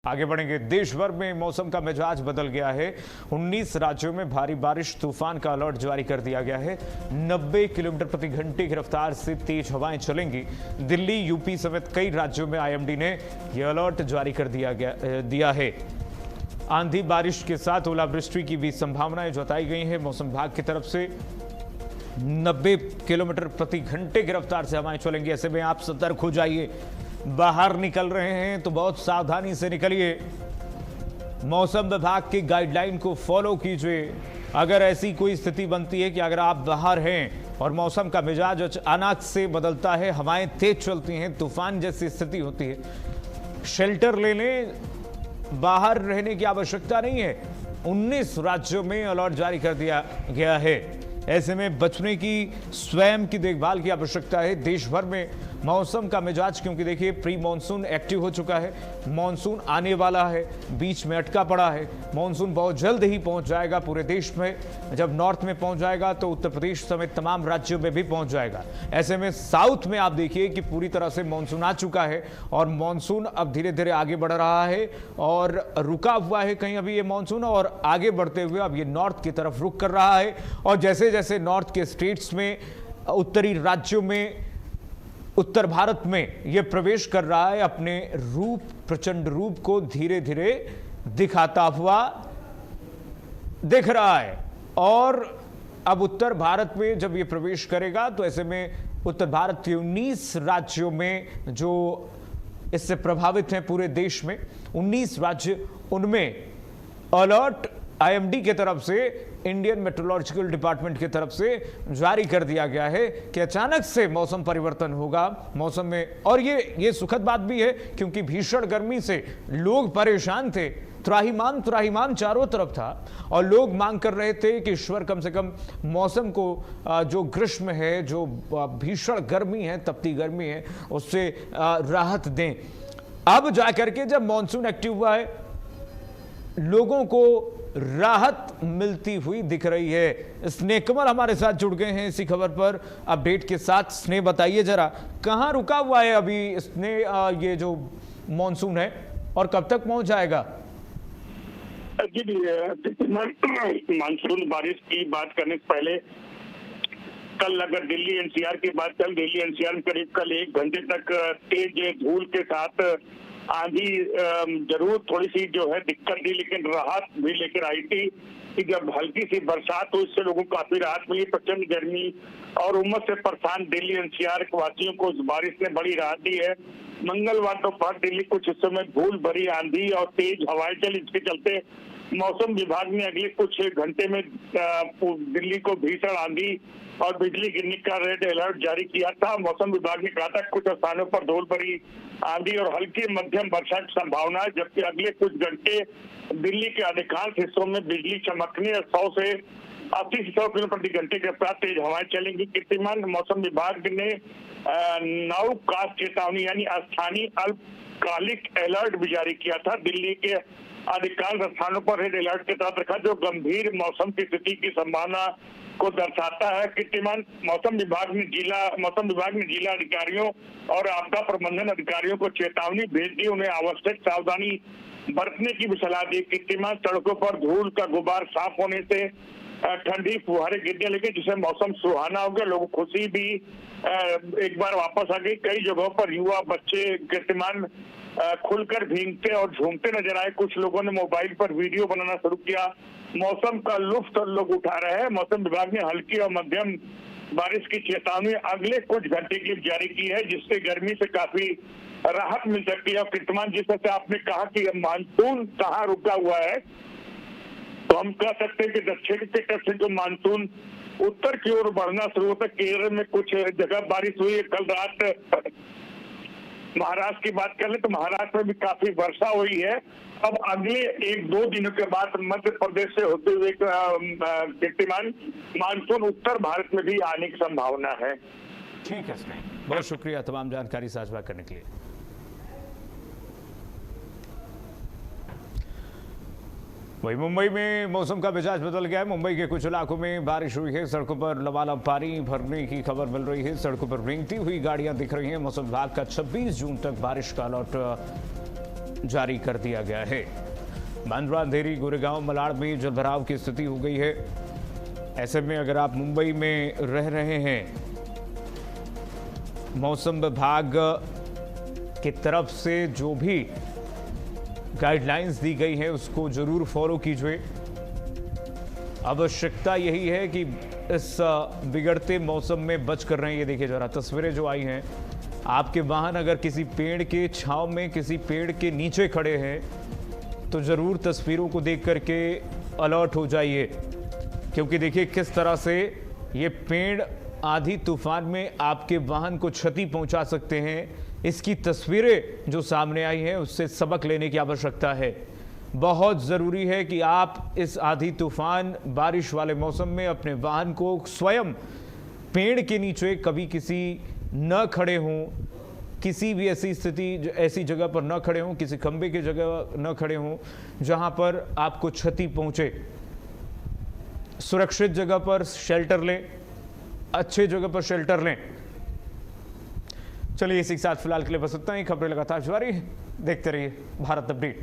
आगे बढ़ेंगे। देश भर में मौसम का मिजाज बदल गया है। 19 राज्यों में भारी बारिश तूफान का अलर्ट जारी कर दिया गया है। 90 किलोमीटर प्रति घंटे की रफ्तार से तेज हवाएं चलेंगी। दिल्ली, यूपी समेत कई राज्यों में आईएमडी ने यह अलर्ट जारी कर दिया है। आंधी बारिश के साथ ओलावृष्टि की भी संभावनाएं जताई गई है। मौसम विभाग की तरफ से 90 किलोमीटर प्रति घंटे की रफ्तार से हवाएं चलेंगी। ऐसे में आप सतर्क हो जाइए। बाहर निकल रहे हैं तो बहुत सावधानी से निकलिए। मौसम विभाग की गाइडलाइन को फॉलो कीजिए। अगर ऐसी कोई स्थिति बनती है कि अगर आप बाहर हैं और मौसम का मिजाज अचानक से बदलता है, हवाएं तेज चलती हैं, तूफान जैसी स्थिति होती है, शेल्टर ले लें। बाहर रहने की आवश्यकता नहीं है। 19 राज्यों में अलर्ट जारी कर दिया गया है। ऐसे में बचने की, स्वयं की देखभाल की आवश्यकता है। देश भर में मौसम का मिजाज, क्योंकि देखिए प्री मानसून एक्टिव हो चुका है, मानसून आने वाला है, बीच में अटका पड़ा है। मानसून बहुत जल्द ही पहुंच जाएगा पूरे देश में। जब नॉर्थ में पहुंच जाएगा तो उत्तर प्रदेश समेत तमाम राज्यों में भी पहुंच जाएगा। ऐसे में साउथ में आप देखिए कि पूरी तरह से मानसून आ चुका है और मानसून अब धीरे धीरे आगे बढ़ रहा है और रुका हुआ है कहीं अभी ये मानसून, और आगे बढ़ते हुए अब ये नॉर्थ की तरफ रुख कर रहा है। और जैसे जैसे नॉर्थ के स्टेट्स में, उत्तरी राज्यों में, उत्तर भारत में यह प्रवेश कर रहा है, अपने रूप, प्रचंड रूप को धीरे धीरे दिखाता हुआ दिख रहा है। और अब उत्तर भारत में जब यह प्रवेश करेगा तो ऐसे में उत्तर भारत के 19 राज्यों में जो इससे प्रभावित हैं पूरे देश में 19 राज्य, उनमें अलर्ट आईएमडी की तरफ से, इंडियन मेट्रोलॉजिकल डिपार्टमेंट की तरफ से जारी कर दिया गया है कि अचानक से मौसम परिवर्तन होगा मौसम में। और ये सुखद बात भी है, क्योंकि भीषण गर्मी से लोग परेशान थे। त्राहिमाम चारों तरफ था और लोग मांग कर रहे थे कि ईश्वर कम से कम मौसम को, जो ग्रीष्म है, जो भीषण गर्मी है, तपती गर्मी है, उससे राहत दें। अब जाकर के जब मॉनसून एक्टिव हुआ है, लोगों को राहत मिलती हुई दिख रही है। स्नेह कमल हमारे साथ जुड़ गए हैं इसी खबर पर अपडेट के साथ। स्नेह, बताइए जरा, कहां रुका हुआ है अभी स्नेह ये जो मॉनसून है और कब तक पहुंच जाएगा? जी, मानसून बारिश की बात करने से पहले कल अगर दिल्ली एनसीआर की बात करें, दिल्ली एनसीआर में करीब कल 1 घंटे तक तेज धूल के साथ आंधी जरूर थोड़ी सी जो है दिक्कत दी, लेकिन राहत भी लेकर आई थी कि जब हल्की सी बरसात हुई, इससे लोगों को काफी राहत मिली। प्रचंड गर्मी और उमस से परेशान दिल्ली एनसीआर के वासियों को इस बारिश ने बड़ी राहत दी है। मंगलवार दोपहर दिल्ली कुछ हिस्सों में धूल भरी आंधी और तेज हवाएं चली, इसके चलते मौसम विभाग ने अगले कुछ घंटे में दिल्ली को भीषण आंधी और बिजली गिरने का रेड अलर्ट जारी किया था। मौसम विभाग ने कहा था कुछ स्थानों पर धूल भरी आंधी और हल्की मध्यम वर्षा की संभावना है, जबकि अगले कुछ घंटे दिल्ली के अधिकांश हिस्सों में बिजली चमकने और 100 से 80-100 किलोमीटर प्रति घंटे के रफ्तार तेज हवाएं चलेंगी। कीर्तिमान मौसम विभाग ने नवकास्ट चेतावनी यानी स्थानीय अल्पकालिक अलर्ट भी जारी किया था। दिल्ली के अधिकांश स्थानों पर रेड अलर्ट के तहत रखा, जो गंभीर मौसम की स्थिति की संभावना को दर्शाता है। कीर्तिमान मौसम विभाग ने जिला अधिकारियों और आपदा प्रबंधन अधिकारियों को चेतावनी भेज दी, उन्हें आवश्यक सावधानी बरतने की भी सलाह दी। कीर्तिमान सड़कों पर धूल का गुबार साफ होने से ठंडी फुहारे गिरने लगे, जिससे मौसम सुहाना हो गया। लोगों को खुशी भी एक बार वापस आ गई। कई जगहों पर युवा बच्चे कीर्तिमान खुलकर भीगते और झूमते नजर आए। कुछ लोगों ने मोबाइल पर वीडियो बनाना शुरू किया। मौसम का लुत्फ लोग उठा रहे हैं। मौसम विभाग ने हल्की और मध्यम बारिश की चेतावनी अगले कुछ घंटे के लिए जारी की है, जिससे गर्मी से काफी राहत मिल सकती है। कीर्तिमान, जिस तरह से आपने कहा कि मानसून कहाँ रुका हुआ है, तो हम कह सकते हैं कि दक्षिण की तरफ से जो मानसून उत्तर की ओर बढ़ना शुरू होता है। केरल में कुछ जगह बारिश हुई है। कल रात महाराष्ट्र की बात कर ले तो महाराष्ट्र में भी काफी वर्षा हुई है। अब अगले 1-2 दिनों के बाद मध्य प्रदेश से होते हुए कीर्तिमान मानसून उत्तर भारत में भी आने की संभावना है। ठीक है, बहुत शुक्रिया तमाम जानकारी साझा करने के लिए। वही मुंबई में मौसम का मिजाज बदल गया है। मुंबई के कुछ इलाकों में बारिश हुई है। सड़कों पर लबालब पानी भरने की खबर मिल रही है। सड़कों पर रेंगती हुई गाड़ियां दिख रही हैं। मौसम विभाग का 26 जून तक बारिश का अलर्ट जारी कर दिया गया है। बांद्रा, अंधेरी, गोरेगांव, मलाड में जलभराव की स्थिति हो गई है। ऐसे में अगर आप मुंबई में रह रहे हैं, मौसम विभाग की तरफ से जो भी गाइडलाइंस दी गई है उसको जरूर फॉलो कीजिए। आवश्यकता यही है कि इस बिगड़ते मौसम में बच कर रहे हैं। ये देखिए जरा तस्वीरें जो आई हैं, आपके वाहन अगर किसी पेड़ के छांव में, किसी पेड़ के नीचे खड़े हैं तो जरूर तस्वीरों को देख करके अलर्ट हो जाइए, क्योंकि देखिए किस तरह से ये पेड़ आंधी तूफान में आपके वाहन को क्षति पहुंचा सकते हैं। इसकी तस्वीरें जो सामने आई हैं उससे सबक लेने की आवश्यकता है। बहुत ज़रूरी है कि आप इस आंधी तूफान बारिश वाले मौसम में अपने वाहन को स्वयं पेड़ के नीचे कभी किसी न खड़े हों, किसी भी ऐसी स्थिति, ऐसी जगह पर न खड़े हों, किसी खंबे की जगह न खड़े हों जहां पर आपको क्षति पहुंचे। सुरक्षित जगह पर शेल्टर लें, अच्छे जगह पर शेल्टर लें। चलिए इसी के साथ फिलहाल के लिए बस इतना ही। खबरें लगातार जारी, देखते रहिए भारत अपडेट।